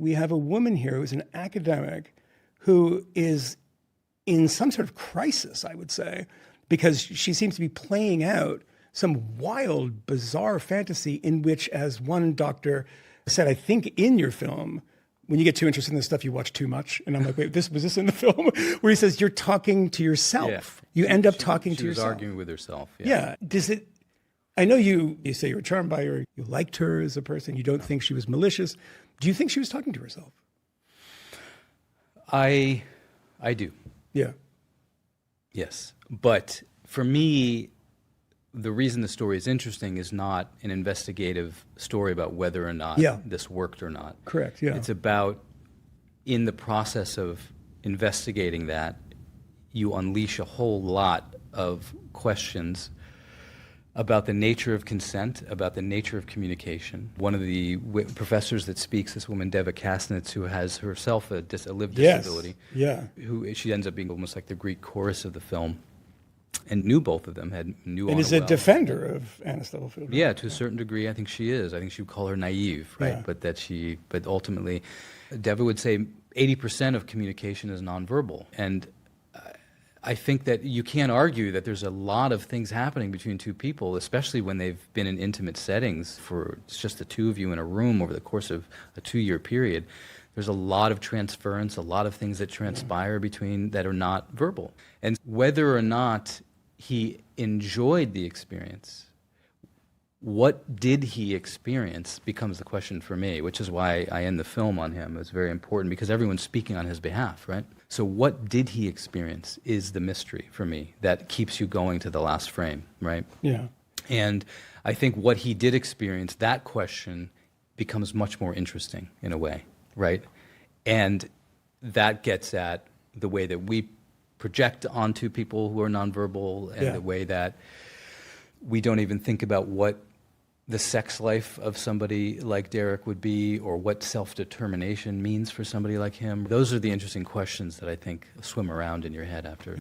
We have a woman here who's an academic who is in some sort of crisis, I would say, because she seems to be playing out some wild, bizarre fantasy in which, as one doctor said, I think in your film, when you get too interested in this stuff, you watch too much. And I'm like, wait, was this in the film? Where he says, you're talking to yourself. Yeah. You end up talking to yourself. She was arguing with herself. Yeah. Does it, I know you say you were charmed by her, you liked her as a person, you don't think she was malicious. Do you think she was talking to herself? I do. Yeah. Yes. But for me, the reason the story is interesting is not an investigative story about whether or not this worked or not. Correct, yeah. It's about, in the process of investigating that, you unleash a whole lot of questions about the nature of consent, about the nature of communication. One of the professors that speaks, this woman, Deva Kasnitz, who has herself a lived disability, who she ends up being almost like the Greek chorus of the film, and knew both of them, knew and is a defender of Anna Stubblefield. Yeah, to a certain degree, I think she is. I think she would call her naive, right? Yeah. But ultimately, Deva would say 80% of communication is nonverbal, and I think that you can't argue that there's a lot of things happening between two people, especially when they've been in intimate settings for it's just the two of you in a room over the course of a 2-year period. There's a lot of transference, a lot of things that transpire between that are not verbal. And whether or not he enjoyed the experience, what did he experience becomes the question for me, which is why I end the film on him. It's very important because everyone's speaking on his behalf, right? So what did he experience is the mystery for me that keeps you going to the last frame, right? Yeah. And I think what he did experience, that question becomes much more interesting in a way, right? And that gets at the way that we project onto people who are nonverbal and the way that we don't even think about what the sex life of somebody like Derrick would be, or what self-determination means for somebody like him. Those are the interesting questions that I think swim around in your head after